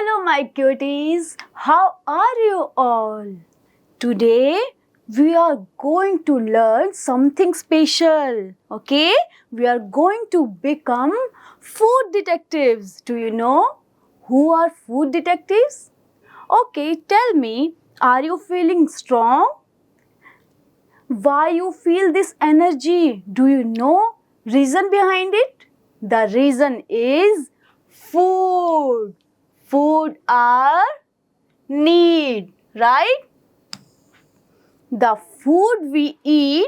Hello, my cuties. How are you all? Today we are going to learn something special. Okay? We are going to become food detectives. Do you know who are food detectives? Okay, tell me, are you feeling strong? Why you feel this energy? Do you know reason behind it? The reason is food. Food are need, right? The food we eat,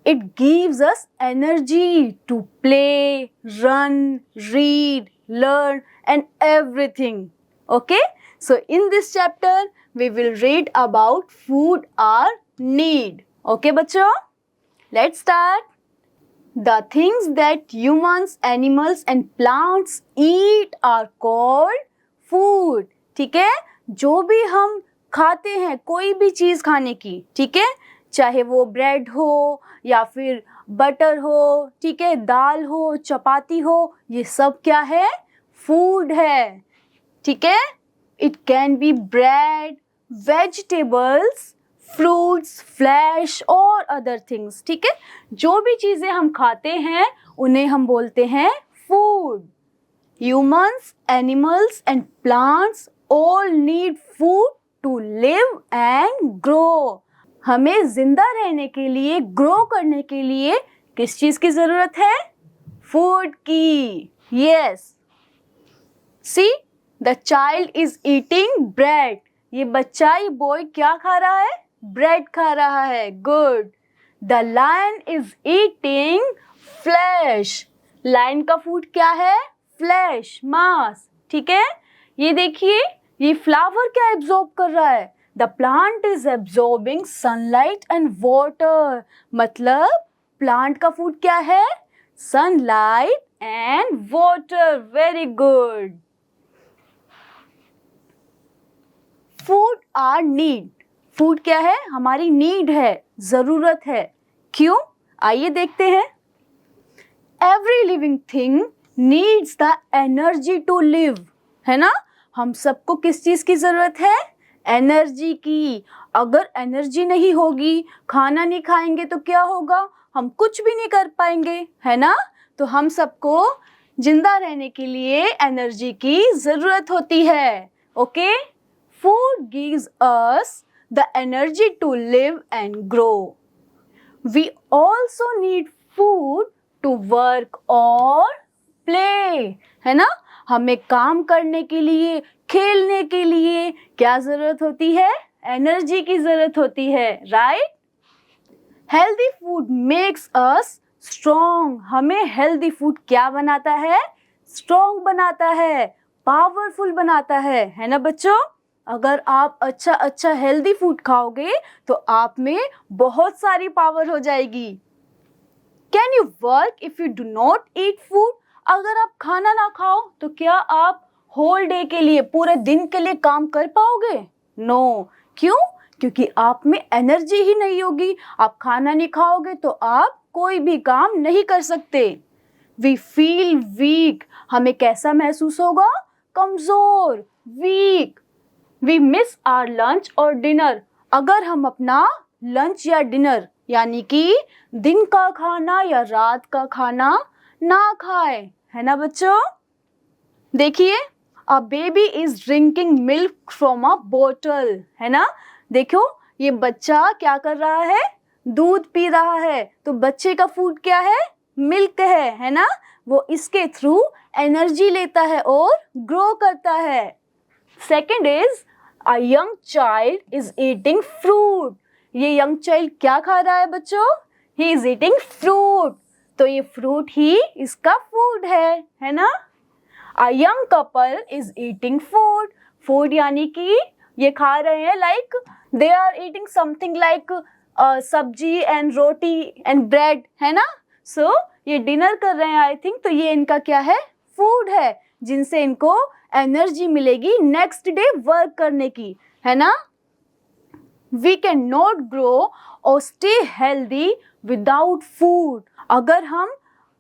it gives us energy to play, run, read, learn and everything. Okay? So in this chapter, we will read about food our need. Okay, बच्चों? Let's start. The things that humans, animals and plants eat are called food. ठीक है? जो भी हम खाते हैं, कोई भी चीज खाने की, ठीक है, चाहे वो ब्रेड हो या फिर बटर हो, ठीक है, दाल हो, चपाती हो, ये सब क्या है? फूड है. ठीक है? It can be bread, vegetables, fruits, flash और अदर थिंग्स. ठीक है, जो भी चीजें हम खाते हैं उन्हें हम बोलते हैं food. Humans, animals and plants all need food to live and grow. हमें जिंदा रहने के लिए, ग्रो करने के लिए किस चीज की जरूरत है? फूड की. Yes. See, the child is eating bread. ये बच्चा, ये बॉय क्या खा रहा है? ब्रेड खा रहा है. Good. The lion is eating flesh. Lion का फूड क्या है? फ्लैश, मांस. ठीक है, ये देखिए, ये फ्लावर क्या एब्जॉर्ब कर रहा है? The plant is absorbing sunlight and water. मतलब प्लांट का फूड क्या है? Sunlight and water. Very good. Food our need. Food क्या है? हमारी नीड है, जरूरत है. क्यों? आइए देखते हैं. Every living thing needs the energy to live. है ना? हम सबको किस चीज की जरूरत है? एनर्जी की. अगर एनर्जी नहीं होगी, खाना नहीं खाएंगे तो क्या होगा? हम कुछ भी नहीं कर पाएंगे. है ना? तो हम सबको जिंदा रहने के लिए एनर्जी की जरूरत होती है. Okay? Food gives us the energy to live and grow. We also need food to work or play. है ना? हमें काम करने के लिए, खेलने के लिए क्या जरूरत होती है? एनर्जी की जरूरत होती है. Right? Healthy food makes us strong. हमें हेल्दी फूड क्या बनाता है? स्ट्रॉन्ग बनाता है, पावरफुल बनाता है. है ना बच्चों? अगर आप अच्छा हेल्दी फूड खाओगे तो आप में बहुत सारी पावर हो जाएगी. Can you work if you do not eat food? अगर आप खाना ना खाओ तो क्या आप होल डे के लिए, पूरे दिन के लिए काम कर पाओगे? नो. क्यों? क्योंकि आप में एनर्जी ही नहीं होगी. आप खाना नहीं खाओगे तो आप कोई भी काम नहीं कर सकते. We feel weak. हमें कैसा महसूस होगा? कमजोर, weak. We miss our lunch और डिनर. अगर हम अपना लंच या डिनर यानी कि दिन का खाना या रात का खाना ना खाए. है ना बच्चों? देखिए, a baby is drinking milk from a bottle. है ना? देखो, ये बच्चा क्या कर रहा है? दूध पी रहा है. तो बच्चे का फूड क्या है? मिल्क है ना? वो इसके थ्रू एनर्जी लेता है और ग्रो करता है. Second is a young child is eating fruit. ये young child क्या खा रहा है बच्चों? He is eating fruit. तो ये fruit ही इसका food है ना? A young couple is eating food. Food यानी कि ये खा रहे हैं, like they are eating something like सब्जी and रोटी and bread. है ना? So ये डिनर कर रहे हैं, I think. तो ये इनका क्या है? फूड है, जिनसे इनको एनर्जी मिलेगी नेक्स्ट डे वर्क करने की. है ना? वी कैन नॉट ग्रो और स्टे हेल्दी विदाउट फूड. अगर हम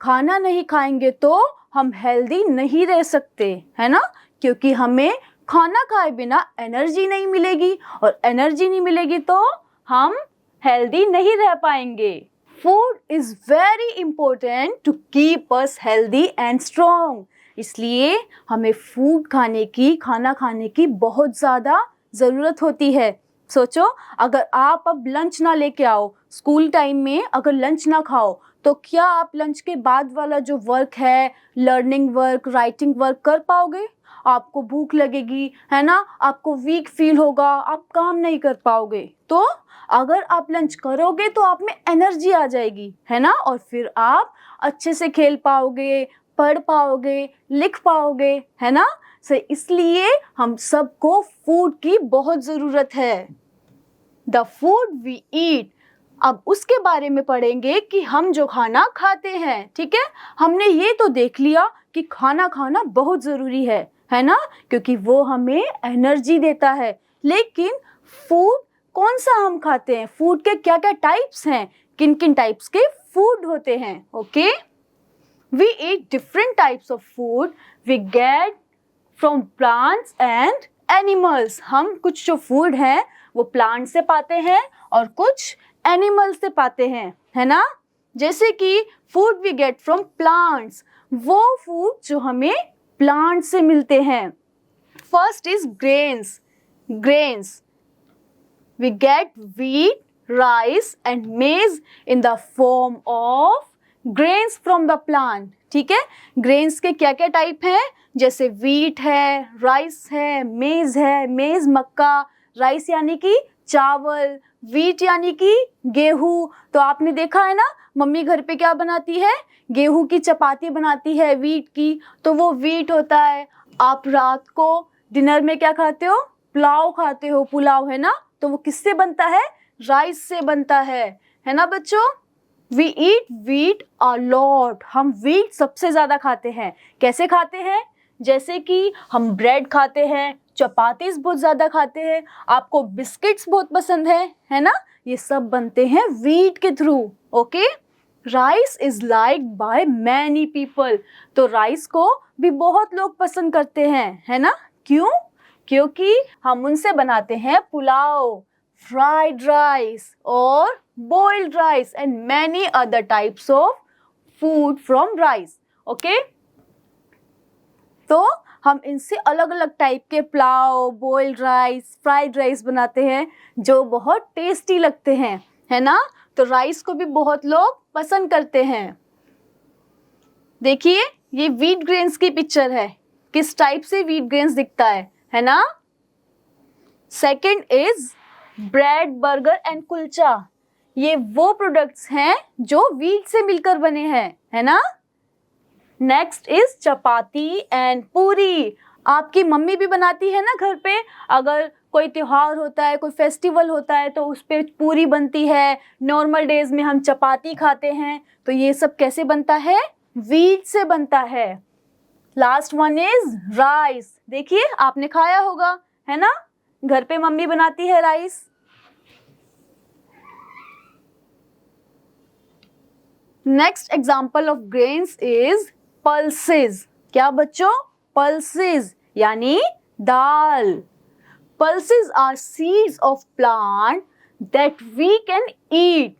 खाना नहीं खाएंगे तो हम हेल्दी नहीं रह सकते. है ना? क्योंकि हमें खाना खाए बिना एनर्जी नहीं मिलेगी, और एनर्जी नहीं मिलेगी तो हम हेल्दी नहीं रह पाएंगे। Food is very important to keep us healthy and strong. इसलिए हमें फूड खाना खाने की बहुत ज़्यादा ज़रूरत होती है। सोचो, अगर आप अब लंच ना लेके आओ, स्कूल टाइम में अगर लंच ना खाओ, तो क्या आप लंच के बाद वाला जो वर्क है, लर्निंग वर्क, राइटिंग वर्क कर पाओगे? आपको भूख लगेगी, है ना, आपको वीक फील होगा, आप काम नहीं कर पाओगे। तो अगर आप लंच करोगे तो आप में एनर्जी आ जाएगी, है ना, और फिर आप अच्छे से खेल पाओगे, पढ़ पाओगे, लिख पाओगे, है ना। सो इसलिए हम सबको फूड की बहुत ज़रूरत है। द फूड वी ईट, अब उसके बारे में पढ़ेंगे कि हम जो खाना खाते हैं, ठीक है। हमने ये तो देख लिया कि खाना खाना बहुत ज़रूरी है ना, क्योंकि वो हमें एनर्जी देता है। लेकिन फूड कौन सा हम खाते हैं, फूड के क्या क्या टाइप्स हैं, किन किन टाइप्स के फूड होते हैं। Okay, we eat different types of food we get from plants and animals. हम कुछ जो फूड है वो प्लांट से पाते हैं और कुछ एनिमल से पाते हैं, है ना। जैसे कि food we get from plants, वो फूड जो हमें प्लांट से मिलते हैं। First is grains. Grains, we get wheat, rice and maize in the form of grains from the plant। ठीक है, ग्रेन्स के क्या क्या टाइप हैं, जैसे व्हीट है, राइस है, मेज है, मेज मक्का, राइस यानी कि चावल, व्हीट यानी कि गेहूं। तो आपने देखा है ना, मम्मी घर पे क्या बनाती है, गेहूं की चपाती बनाती है व्हीट की, तो वो व्हीट होता है। आप रात को डिनर में क्या खाते हो, पुलाव खाते हो, पुलाव, है ना, तो वो किससे बनता है, राइस से बनता है ना बच्चों। We eat wheat a lot, हम व्हीट सबसे ज़्यादा खाते हैं। कैसे खाते हैं, जैसे कि हम ब्रेड खाते हैं, चपातीस बहुत ज़्यादा खाते हैं, आपको बिस्किट्स बहुत पसंद है ना, ये सब बनते हैं व्हीट के through. Okay, rice is liked by many people, तो राइस को भी बहुत लोग पसंद करते हैं, है ना। क्यों, क्योंकि हम उनसे बनाते हैं पुलाव, फ्राइड राइस और boiled rice and many other types of food from rice. Okay, तो हम इनसे अलग अलग टाइप के pulao, boiled rice, fried rice बनाते हैं जो बहुत टेस्टी लगते हैं, है ना। तो राइस को भी बहुत लोग पसंद करते हैं। देखिए, ये व्हीट ग्रेन्स की पिक्चर है, किस टाइप से व्हीट ग्रेन्स दिखता है ना। Second is bread, burger and kulcha, ये वो प्रोडक्ट्स हैं जो व्हीट से मिलकर बने हैं, है ना। नेक्स्ट इज चपाती एंड पूरी, आपकी मम्मी भी बनाती है ना घर पे, अगर कोई त्योहार होता है, कोई फेस्टिवल होता है तो उस पे पूरी बनती है। नॉर्मल डेज में हम चपाती खाते हैं, तो ये सब कैसे बनता है, व्हीट से बनता है। लास्ट वन इज राइस, देखिए आपने खाया होगा, है ना, घर पे मम्मी बनाती है rice. Next example of grains is pulses. क्या बच्चों, पल्सेस यानी दाल। Pulses are seeds of plant that we can eat.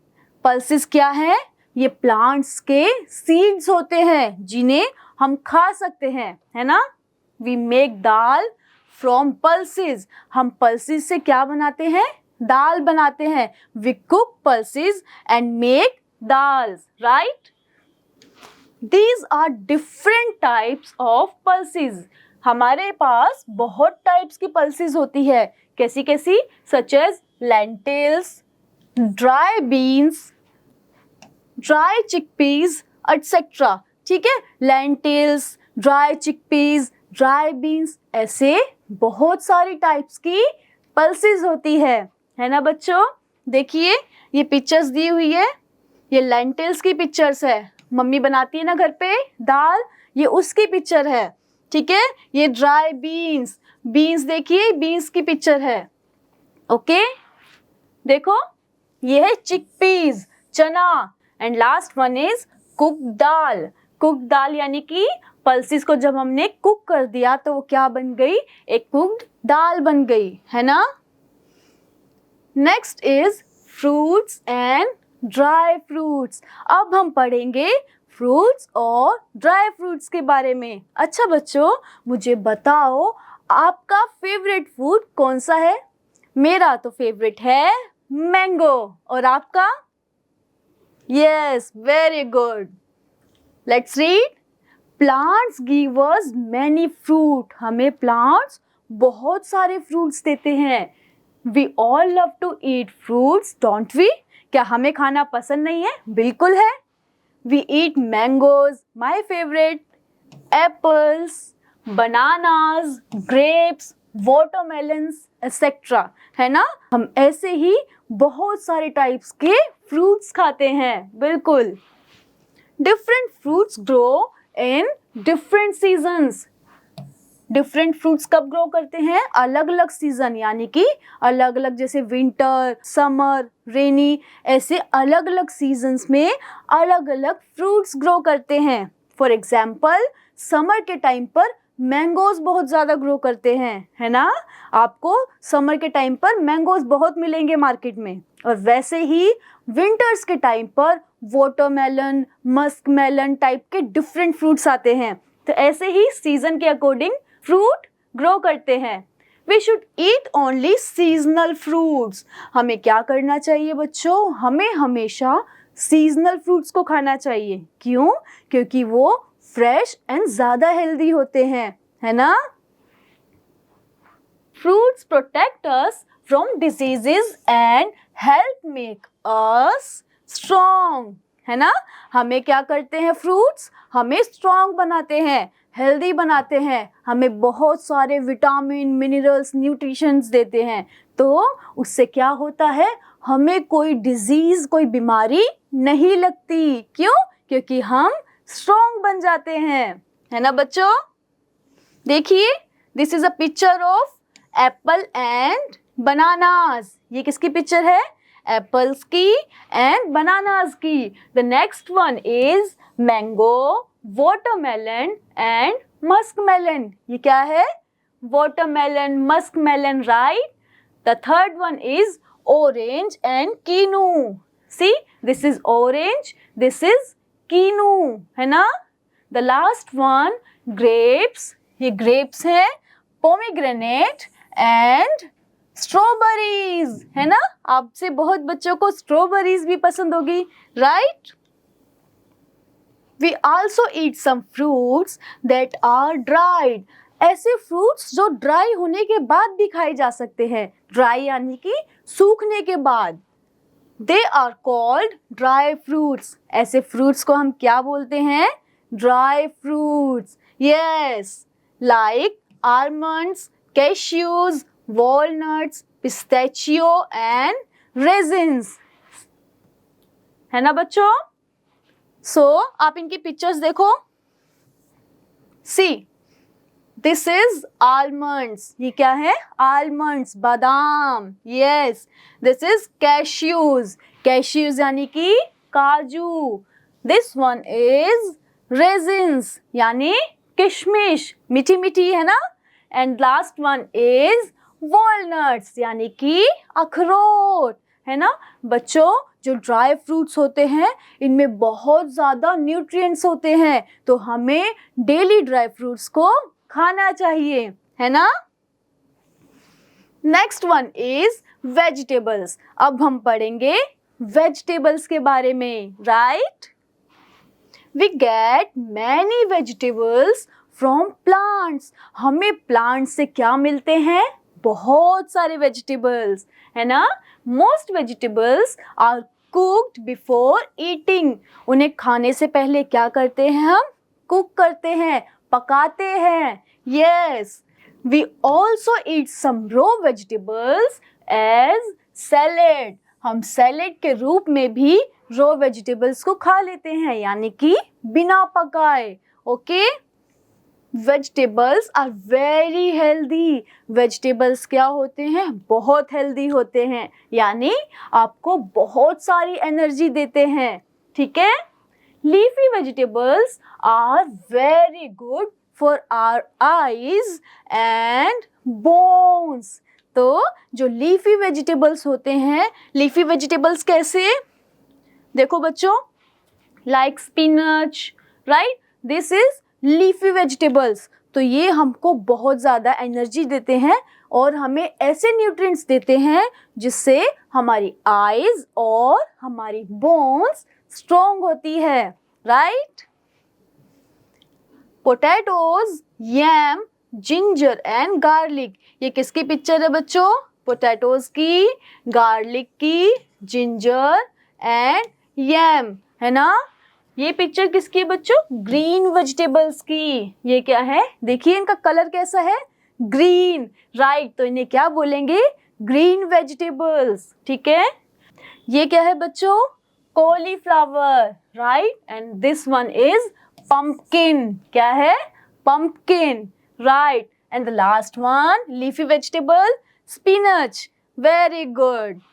Pulses क्या है, ये प्लांट्स के सीड्स होते हैं जिन्हें हम खा सकते हैं, है ना। We make dal from pulses, हम पल्सेस से क्या बनाते हैं, दाल बनाते हैं। We cook pulses and make dals, right. These are different types of pulses। हमारे पास बहुत टाइप्स की पल्सेस होती है, कैसी कैसी, such as lentils, dry beans, dry chickpeas etcetera. ठीक है, lentils, dry chickpeas, dry beans, ऐसे बहुत सारी टाइप्स की पल्सेस होती है ना बच्चों। देखिए ये पिक्चर्स दी हुई है, ये लेंटिल्स की पिक्चर्स है, मम्मी बनाती है ना घर पे दाल, ये उसकी पिक्चर है। ठीक है, ये ड्राई बीन्स, बीन्स देखिए बीन्स की पिक्चर है। ओके, देखो ये है चिकपीज, चना, and last one is cook dal. Cook dal यानी कि पल्सेस को जब हमने कुक कर दिया तो वो क्या बन गई, एक कुक्ड दाल बन गई, है ना। Next is fruits and dry fruits. अब हम पढ़ेंगे फ्रूट्स और ड्राई फ्रूट्स के बारे में। अच्छा बच्चों, मुझे बताओ आपका फेवरेट फूड कौन सा है? मेरा तो फेवरेट है मैंगो, और आपका? Yes, very good. Let's read. Plants give us many fruit. हमें प्लांट्स बहुत सारे फ्रूट्स देते हैं। We all love to eat fruits, don't we? क्या हमें खाना पसंद नहीं है? बिल्कुल है। We eat mangoes, my favourite, apples, bananas, grapes, watermelons etcetera, है ना। हम ऐसे ही बहुत सारे टाइप्स के फ्रूट्स खाते हैं, बिल्कुल। Different fruits grow in different seasons. Different fruits कब ग्रो करते हैं? अलग अलग सीजन, यानी कि अलग अलग, जैसे विंटर, समर, रेनी, ऐसे अलग अलग सीजन्स में अलग अलग फ्रूट्स ग्रो करते हैं। फॉर एग्जाम्पल, समर के टाइम पर मैंगोज बहुत ज़्यादा ग्रो करते हैं, है ना। आपको समर के टाइम पर मैंगोज बहुत मिलेंगे मार्केट में। और वैसे ही विंटर्स के टाइम पर वाटरमेलन, मस्क मेलन टाइप के डिफरेंट फ्रूट्स आते हैं। तो ऐसे ही सीजन के अकॉर्डिंग फ्रूट ग्रो करते हैं। We should eat only seasonal fruits. हमें क्या करना चाहिए बच्चों? हमें हमेशा सीजनल फ्रूट्स को खाना चाहिए। क्यों? क्योंकि वो फ्रेश एंड ज़्यादा हेल्दी होते हैं, है ना। Fruits protect us from diseases and help make us strong, है ना। हमें क्या करते हैं फ्रूट्स? हमें स्ट्रॉन्ग बनाते हैं, हेल्दी बनाते हैं, हमें बहुत सारे विटामिन, मिनरल्स, न्यूट्रिशंस देते हैं। तो उससे क्या होता है? हमें कोई डिजीज, कोई बीमारी नहीं लगती। क्यों? क्योंकि हम स्ट्रॉन्ग बन जाते हैं, है ना बच्चों। देखिए, this is a picture of apple and bananas. ये किसकी पिक्चर है? एप्पल्स की एंड बनानास की। The next one is mango, watermelon and muskmelon. ये क्या है? Watermelon, muskmelon, right. The third one is orange and kinnow. See, this is orange, this is kinnow, है ना। The last one grapes. ये grapes है, pomegranate and strawberries, है ना। आपसे बहुत बच्चों को स्ट्रॉबेरीज भी पसंद होगी, right. We also eat some fruits that are dried. ऐसे फ्रूट्स जो ड्राई होने के बाद भी खाए जा सकते हैं। ड्राई यानी कि सूखने के बाद। They are called dry fruits. ऐसे फ्रूट्स को हम क्या बोलते हैं? Dry fruits. Yes, like almonds, cashews, walnuts, pistachio and raisins, है ना बच्चों। सो आप इनकी पिक्चर्स देखो। See, this is almonds. ये क्या है? आलमंड्स, बादाम। Yes, this is cashews. Cashews यानी कि काजू। दिस वन इज रेजिन्स, यानी किशमिश, मीठी मीठी, है ना। And last one is walnuts, यानी कि अखरोट, है ना। बच्चों, जो ड्राई फ्रूट्स होते हैं इनमें बहुत ज़्यादा न्यूट्रिएंट्स होते हैं, तो हमें डेली ड्राई फ्रूट्स को खाना चाहिए, है ना। Next one is vegetables. अब हम पढ़ेंगे वेजिटेबल्स के बारे में, right. We get many vegetables from plants. हमें प्लांट्स से क्या मिलते हैं? बहुत सारे वेजिटेबल्स, है ना। Most vegetables are cooked before eating. उन्हें खाने से पहले क्या करते हैं हम? कुक करते हैं, पकाते हैं। Yes, we also eat some raw vegetables as salad. हम सैलेड के रूप में भी रॉ वेजिटेबल्स को खा लेते हैं, यानी कि बिना पकाए। Okay, vegetables are very healthy. Vegetables क्या होते हैं? बहुत हेल्दी होते हैं, यानी आपको बहुत सारी एनर्जी देते हैं, ठीक है। leafy vegetables are very good for our eyes and bones. तो जो लीफी वेजिटेबल्स होते हैं, लीफी वेजिटेबल्स कैसे? देखो बच्चों, like spinach, right, this is leafy vegetables. तो ये हमको बहुत ज़्यादा एनर्जी देते हैं और हमें ऐसे न्यूट्रिएंट्स देते हैं जिससे हमारी आईज और हमारी बोन्स स्ट्रॉन्ग होती है, right. Potatoes, yam, ginger and garlic. ये किसकी पिक्चर है बच्चों? पोटैटोज की, गार्लिक की, जिंजर एंड यम, है ना. ये पिक्चर किसकी है बच्चों? ग्रीन वेजिटेबल्स की. ये क्या है? देखिए इनका कलर कैसा है, ग्रीन, राइट. तो इन्हें क्या बोलेंगे? ग्रीन वेजिटेबल्स, ठीक है. ये क्या है बच्चों? Cauliflower, right. And this one is pumpkin. क्या है? pumpkin, right. And the last one, leafy vegetable, spinach. Very good.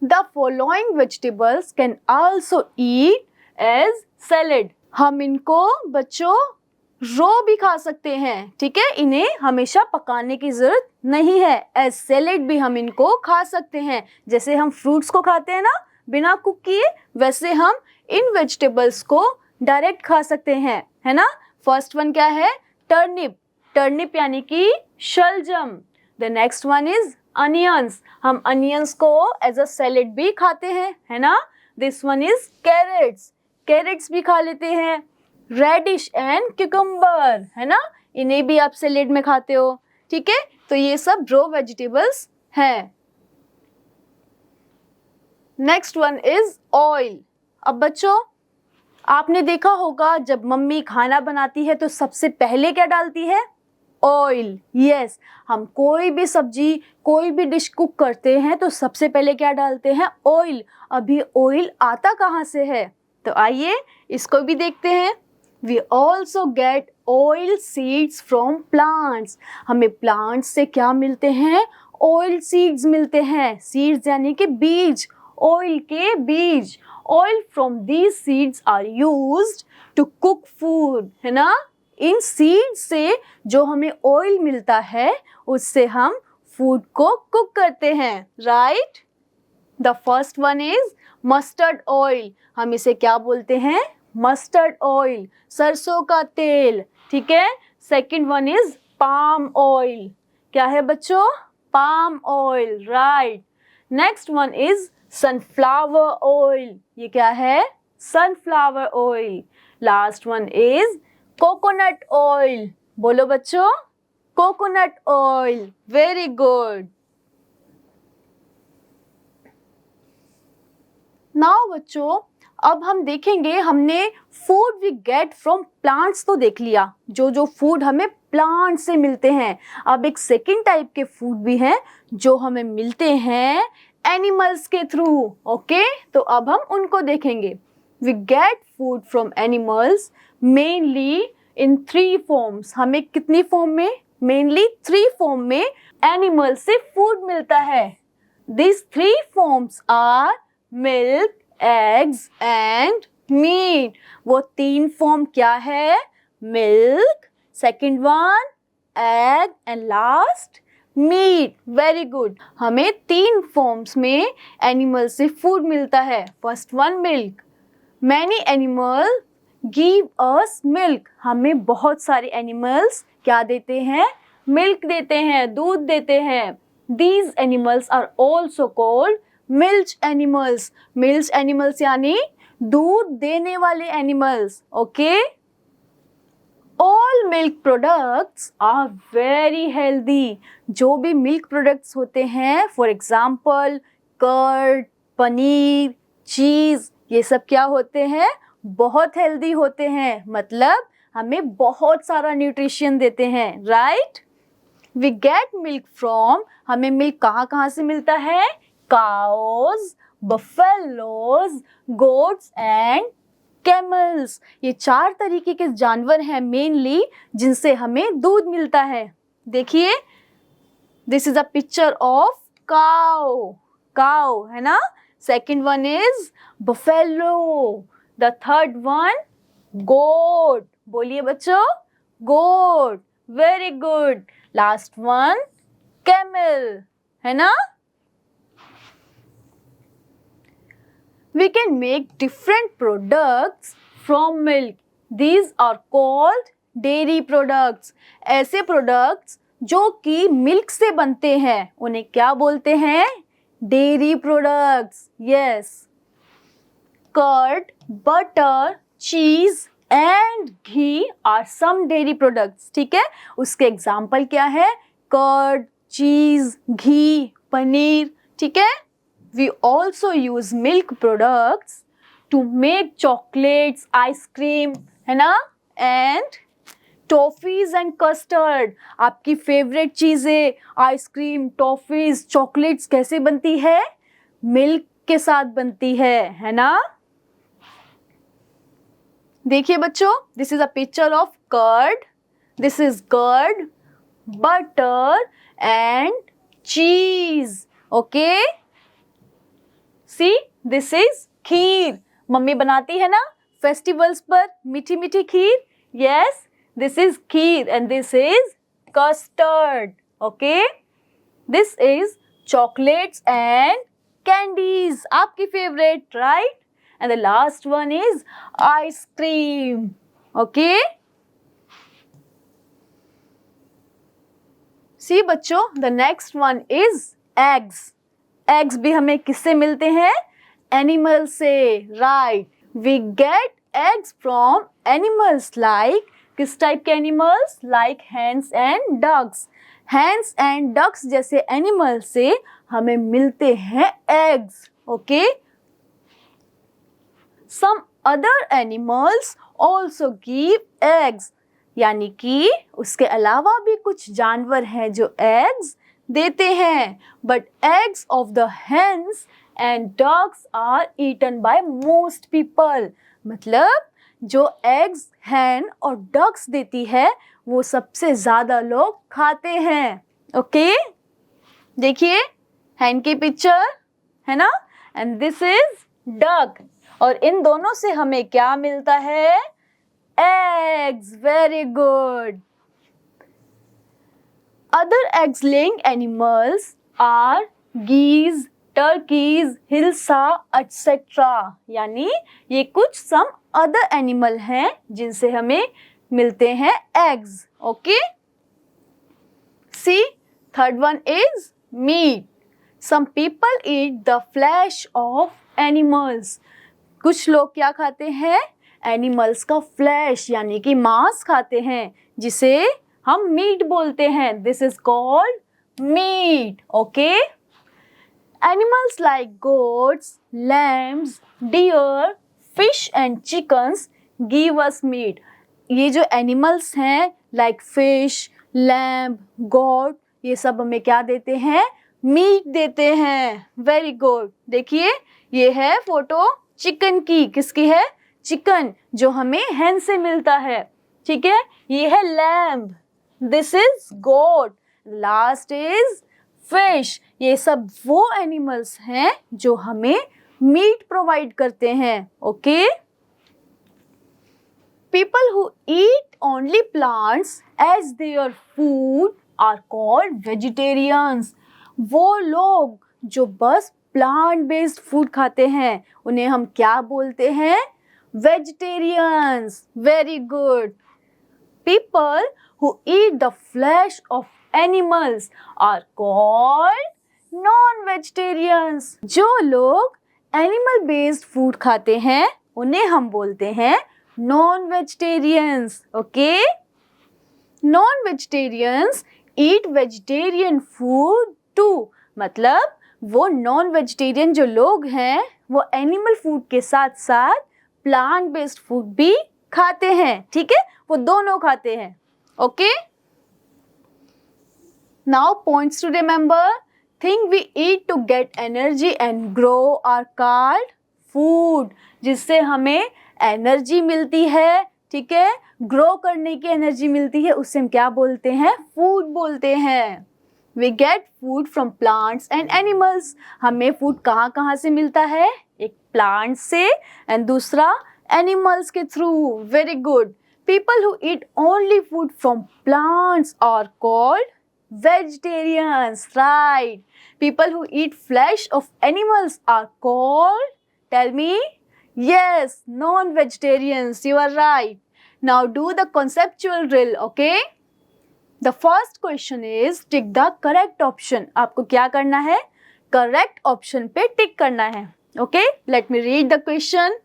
The following vegetables can also eat as salad. हम इनको बच्चों रो भी खा सकते हैं, ठीक है. इन्हें हमेशा पकाने की जरूरत नहीं है. एज सैलेड भी हम इनको खा सकते हैं. जैसे हम फ्रूट्स को खाते हैं ना बिना कुक किए, वैसे हम इन वेजिटेबल्स को डायरेक्ट खा सकते हैं, है ना. फर्स्ट वन क्या है? टर्निप. टर्निप यानी कि शलजम. The next one is onions. हम अनियंस को एज अ सैलेड भी खाते हैं, है ना. This one is carrots. Carrots भी खा लेते हैं. रेडिश एंड क्यूकम्बर, है ना. इन्हें भी आप सैलेड में खाते हो, ठीक है. तो ये सब रो वेजिटेबल्स हैं. Next one is oil. अब बच्चों आपने देखा होगा जब मम्मी खाना बनाती है तो सबसे पहले क्या डालती है? ऑयल. यस, हम कोई भी सब्जी, कोई भी डिश कुक करते हैं तो सबसे पहले क्या डालते हैं? ऑयल. अभी ऑयल आता कहाँ से है? तो आइए इसको भी देखते हैं. We also get oil seeds from plants. हमें प्लांट्स से क्या मिलते हैं? ऑयल सीड्स मिलते हैं. सीड्स यानी कि बीज, ऑयल के बीज. Oil from these seeds are used to cook food, है ना. इन सीड्स से जो हमें ऑयल मिलता है उससे हम फूड को कुक करते हैं, right. The first one is mustard oil. हम इसे क्या बोलते हैं? मस्टर्ड ऑयल, सरसों का तेल, ठीक है. Second one is palm oil. क्या है बच्चों? Palm oil, right. Next one is sunflower oil. ये क्या है? Sunflower oil. Last one is coconut oil. बोलो बच्चों, coconut oil. Very good. Now बच्चों अब हम देखेंगे, हमने food we get from plants तो देख लिया, जो जो फूड हमें प्लांट से मिलते हैं. अब एक सेकेंड टाइप के फूड भी हैं जो हमें मिलते हैं एनिमल्स के थ्रू, ओके. तो अब हम उनको देखेंगे. We get food from animals mainly in 3 forms. हमें कितनी फॉर्म में? मेनली 3 फॉर्म में एनिमल से फूड मिलता है. This 3 forms are milk, eggs and meat. वो 3 फॉर्म क्या है? Milk, second one egg and last meat. Very good. हमें 3 फॉर्म्स में एनिमल से फूड मिलता है. First one milk. Many animal give us milk. हमें बहुत सारे एनिमल्स क्या देते हैं? मिल्क देते हैं, दूध देते हैं. These animals are also called milch animals. Milch animals यानी दूध देने वाले animals, okay. All milk products are very healthy. जो भी मिल्क प्रोडक्ट्स होते हैं, for example curd, paneer, cheese, ये सब क्या होते हैं? बहुत हेल्दी होते हैं. मतलब हमें बहुत सारा न्यूट्रिशन देते हैं, right. We get milk from. हमें मिल्क कहाँ कहाँ से मिलता है? Cows, buffaloes, goats and camels. ये 4 तरीके के जानवर हैं मेनली जिनसे हमें दूध मिलता है. देखिए, this is a picture of cow. Cow है ना. Second one is buffalo. The third one, goat. बोलिए बच्चों, goat. Very good. Last one, camel. है ना? We can make different products from milk. These are called dairy products. ऐसे products जो कि milk से बनते हैं उन्हें क्या बोलते हैं? Dairy products. Yes. Curd, butter, cheese and ghee are some dairy products. ठीक है, उसके एग्जाम्पल क्या है? कर्ड, चीज, घी, पनीर. ठीक है. We also use milk products to make chocolates, ice cream, है ना? And toffees and custard. आपकी फेवरेट चीजें आइसक्रीम, टॉफीज, चॉकलेट्स कैसे बनती है? मिल्क के साथ बनती है ना? देखिए बच्चों, this is a picture of curd. This is curd, butter and cheese. Okay, see this is kheer. Mummy बनाती है ना फेस्टिवल्स पर मीठी मीठी खीर. Yes, this is kheer and this is custard. Okay, this is chocolates and candies, आपकी favorite, right? And the last one is ice cream. Okay, see बच्चों, the next one is eggs. Eggs भी हमें किससे मिलते हैं? Animals से, right? We get eggs from animals like किस type के animals? Like hens and ducks. Hens and ducks जैसे एनिमल से हमें मिलते हैं eggs. Okay, some other animals also give eggs. यानी कि उसके अलावा भी कुछ जानवर हैं जो एग्स देते हैं. But eggs of the hens and ducks are eaten by most people. मतलब जो एग्स हैन और डक्स देती है वो सबसे ज्यादा लोग खाते हैं. ओके, देखिए हैन की पिक्चर है ना, एंड दिस इज डक. और इन दोनों से हमें क्या मिलता है? Eggs. Very good. Other eggs laying animals are geese, turkeys, hilsa etcetera. यानी ये कुछ सम अदर एनिमल हैं जिनसे हमें मिलते हैं eggs. Okay, see third one is meat. Some people eat the flesh of animals. कुछ लोग क्या खाते हैं? एनिमल्स का फ्लैश यानी कि मांस खाते हैं, जिसे हम मीट बोलते हैं. This is called meat. Okay, animals like goats, lambs, deer, fish and chickens give us meat. ये जो animals हैं like fish, lamb, goat, ये सब हमें क्या देते हैं? मीट देते हैं. Very good. देखिए ये है फोटो चिकन की. किसकी है? चिकन, जो हमें hen से मिलता है. ठीक है, ये है lamb. This is goat. Last is fish. ये सब वो एनिमल्स हैं जो हमें मीट प्रोवाइड करते हैं. Okay, people who eat only plants as their food are called vegetarians. वो लोग जो बस प्लांट बेस्ड फूड खाते हैं उन्हें हम क्या बोलते हैं? Vegetarians. Very good. People who eat the flesh of animals are called non-vegetarians. जो लोग एनिमल बेस्ड फूड खाते हैं उन्हें हम बोलते हैं non-vegetarians. Okay, non-vegetarians eat vegetarian food too. मतलब वो नॉन-वेजिटेरियन जो लोग हैं वो एनिमल फूड के साथ साथ प्लांट बेस्ड फूड भी खाते हैं. ठीक है, वो दोनों खाते हैं. Okay, now points to remember. Thing we eat to get energy and grow are called food. जिससे हमें एनर्जी मिलती है. ठीक है, ग्रो करने की एनर्जी मिलती है, उससे हम क्या बोलते हैं? फूड बोलते हैं. We get food from plants and animals. हमें फूड कहाँ कहाँ से मिलता है? एक प्लांट से एंड दूसरा एनिमल्स के through. Very good. People who eat only food from plants are called vegetarians. Right. People who eat flesh of animals are called, tell me, yes, non-vegetarians. You are right. Now do the conceptual drill. Okay. The first question is tick the correct option. आपको क्या करना है? Correct option पे tick करना है. Okay. Let me read the question.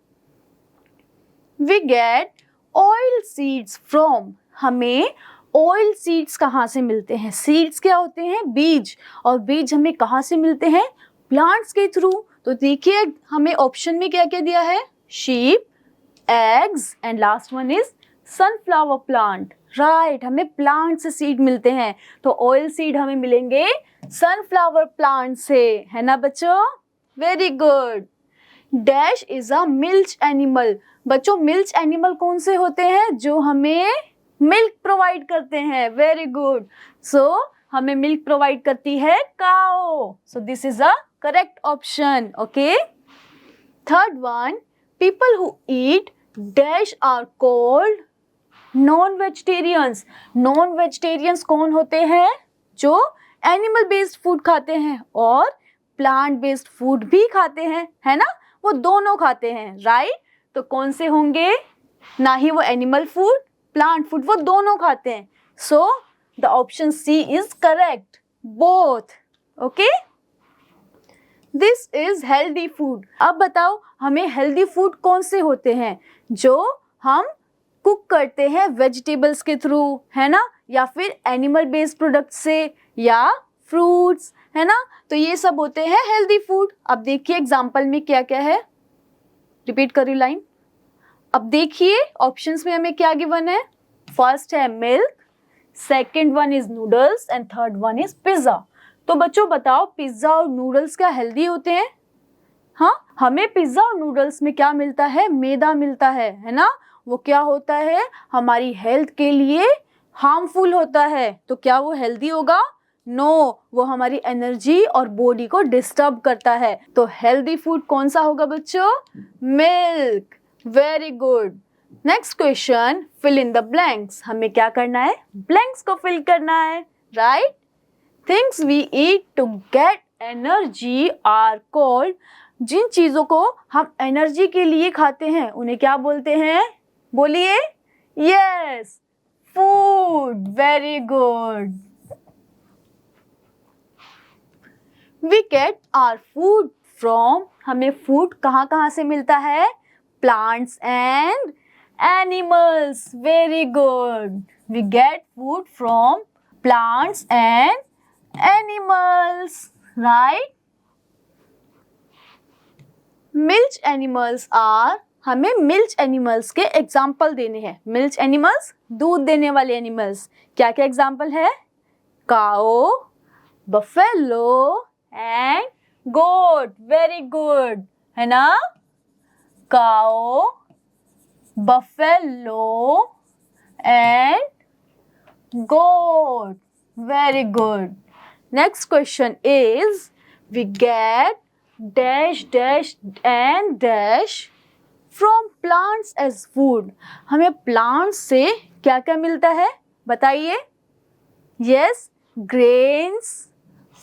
We get oil seeds from. हमें oil seeds कहाँ से मिलते हैं? सीड्स क्या होते हैं? बीज. और बीज हमें कहाँ से मिलते हैं? प्लांट्स के थ्रू. तो देखिए हमें ऑप्शन में क्या क्या दिया है? Sheep, eggs and last one is sunflower plant. Right. हमें प्लांट से सीड मिलते हैं. तो ऑयल सीड हमें मिलेंगे सनफ्लावर प्लांट से. है ना बच्चों? Very good. Dash is a milch animal. बच्चों मिल्च एनिमल कौन से होते हैं? जो हमें मिल्क प्रोवाइड करते हैं. Very good. सो हमें मिल्क प्रोवाइड करती है cow. So this is a correct option. Okay. Third one, people who eat dash are called non vegetarians. Non vegetarians कौन होते हैं? जो एनिमल बेस्ड फूड खाते हैं और प्लांट बेस्ड फूड भी खाते हैं. है ना? वो दोनों खाते हैं. राइट. तो कौन से होंगे? ना ही वो एनिमल फूड, प्लांट फूड, वो दोनों खाते हैं. So the option C is correct. Both. Okay. This is healthy food. अब बताओ हमें हेल्दी फूड कौन से होते हैं? जो हम कुक करते हैं वेजिटेबल्स के थ्रू. है ना? या फिर एनिमल बेस्ड प्रोडक्ट से या फ्रूट्स. है ना? तो ये सब होते हैं हेल्दी फूड. अब देखिए एग्जाम्पल में क्या क्या है. रिपीट करिए लाइन. अब देखिए ऑप्शंस में हमें क्या गिवन है. फर्स्ट है milk, second one is noodles and third one is pizza. तो बच्चों बताओ पिज्जा और नूडल्स क्या हेल्दी होते हैं? हाँ, हमें पिज्जा और नूडल्स में क्या मिलता है? मैदा मिलता है ना? वो क्या होता है? हमारी हेल्थ के लिए हार्मफुल होता है. तो क्या वो हेल्दी होगा? नो, वो हमारी एनर्जी और बॉडी को डिस्टर्ब करता है. तो हेल्दी फूड कौन सा होगा बच्चों? Milk. Very good. Next question, fill in the blanks. हमें क्या करना है? ब्लैंक्स को फिल करना है. Right. Things we eat to get energy are called. जिन चीजों को हम एनर्जी के लिए खाते हैं उन्हें क्या बोलते हैं? बोलिए. Yes, food. Very good. We get our food from. हमें फूड कहाँ कहाँ से मिलता है? Plants and animals. Very good. We get food from plants and animals. Right. Milch animals are. हमें मिल्च एनिमल्स के एग्जाम्पल देने हैं. मिल्च एनिमल्स दूध देने वाले एनिमल्स. क्या क्या एग्जाम्पल है? Cow, buffalo and goat. Very good. है ना? Cow, buffalo and goat. Very good. Next question is we get dash dash and dash from plants as food. हमें प्लांट्स से क्या क्या मिलता है? बताइए. Yes, grains,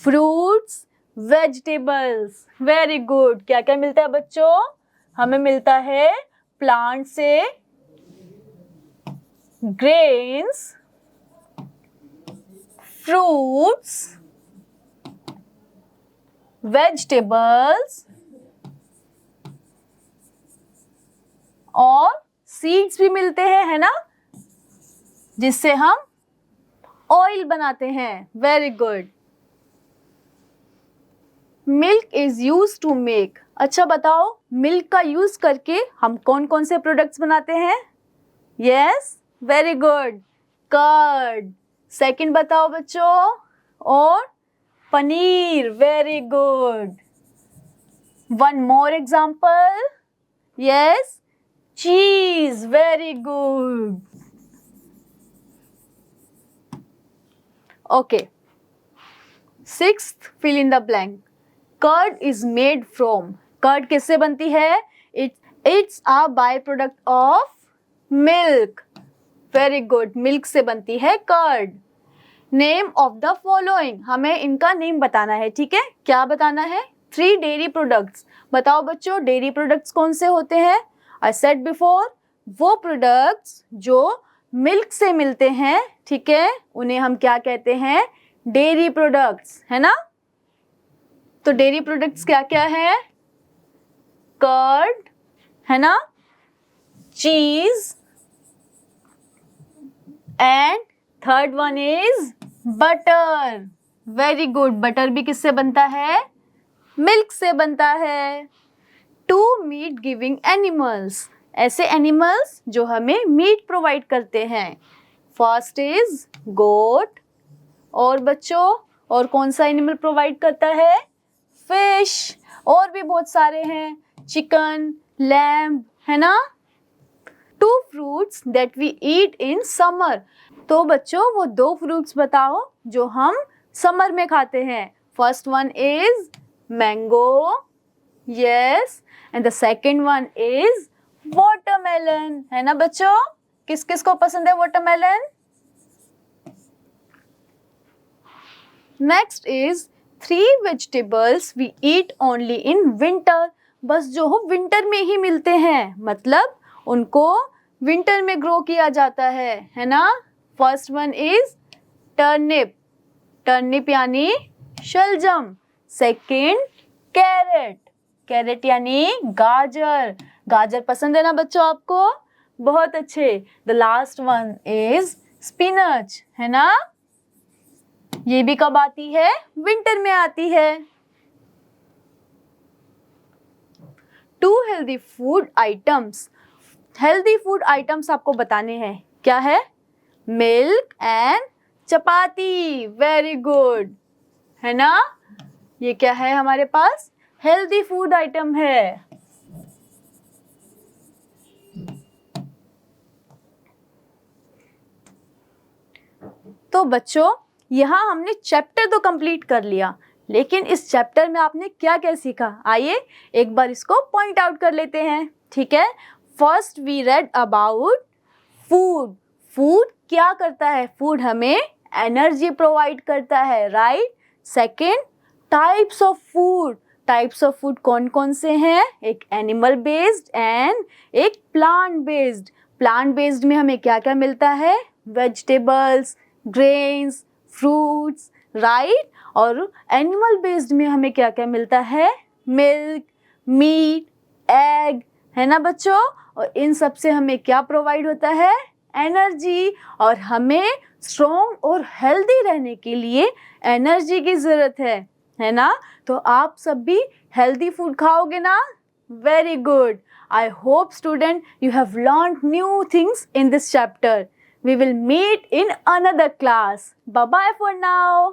fruits, vegetables. Very good. क्या क्या मिलता है बच्चों? हमें मिलता है प्लांट से ग्रेन्स, फ्रूट्स, वेजिटेबल्स और सीड्स भी मिलते हैं. है ना? जिससे हम ऑयल बनाते हैं. Very good. Milk is use to make. अच्छा बताओ मिल्क का यूज करके हम कौन कौन से प्रोडक्ट्स बनाते हैं? Yes, very good. Curd. Second बताओ बच्चों. और paneer. Very good. One more example. Yes, cheese. Very good. Okay. Sixth, fill in the blank. Curd is made from, curd किससे बनती है? It's a by product of milk. Very good, milk से बनती है curd. Name of the following, हमें इनका name बताना है. ठीक है, क्या बताना है? 3 डेयरी प्रोडक्ट्स. बताओ बच्चों, डेयरी प्रोडक्ट्स कौन से होते हैं? आई सेड बिफोर, वो प्रोडक्ट्स जो मिल्क से मिलते हैं, ठीक है, उन्हें हम क्या कहते हैं? डेयरी प्रोडक्ट्स, है ना. तो डेयरी प्रोडक्ट्स क्या क्या है? कर्ड, है ना, चीज, and third one is butter. Very good, butter भी किससे बनता है? मिल्क से बनता है. 2 मीट गिविंग एनिमल्स, ऐसे एनिमल्स जो हमें मीट प्रोवाइड करते हैं. First is got. और बच्चों, और कौन सा एनिमल प्रोवाइड करता है? फिश. और भी बहुत सारे हैं, चिकन, लैम्ब, है ना. 2 fruits that we eat in summer. तो बच्चों, वो 2 फ्रूट्स बताओ जो हम समर में खाते हैं. First one is mango, yes, and the second one is watermelon, है ना बच्चों. किस किस को पसंद है watermelon? Next is 3 vegetables we eat only in winter. बस जो हो विंटर में ही मिलते हैं, मतलब उनको विंटर में ग्रो किया जाता है ना. First one is turnip, turnip यानी शलजम. सेकेंड कैरेट, कैरेट यानी गाजर, गाजर पसंद है ना बच्चों आपको? बहुत अच्छे. The last one is spinach, है ना. ये भी कब आती है? विंटर में आती है. 2 healthy food items, healthy food items आपको बताने हैं. क्या है? Milk and chapati. Very good, है ना. ये क्या है हमारे पास? हेल्दी फूड आइटम है. तो बच्चों, यहाँ हमने चैप्टर तो कंप्लीट कर लिया, लेकिन इस चैप्टर में आपने क्या क्या सीखा? आइए एक बार इसको पॉइंट आउट कर लेते हैं. ठीक है, first we read about food. Food क्या करता है? फूड हमें एनर्जी प्रोवाइड करता है, right. Second, types of food. Types of food कौन कौन से हैं? एक एनिमल बेस्ड एंड एक प्लांट बेस्ड. प्लांट बेस्ड में हमें क्या क्या मिलता है? Vegetables, grains, fruits, right. और एनिमल बेस्ड में हमें क्या क्या मिलता है? मिल्क, मीट, एग, है ना बच्चों. और इन सब से हमें क्या प्रोवाइड होता है? एनर्जी. और हमें स्ट्रॉन्ग और हेल्दी रहने के लिए एनर्जी की ज़रूरत है ना. तो आप सब भी हेल्दी फूड खाओगे ना? Very good. I hope student you have learned new things in this chapter. We will meet in another class. Bye bye for now.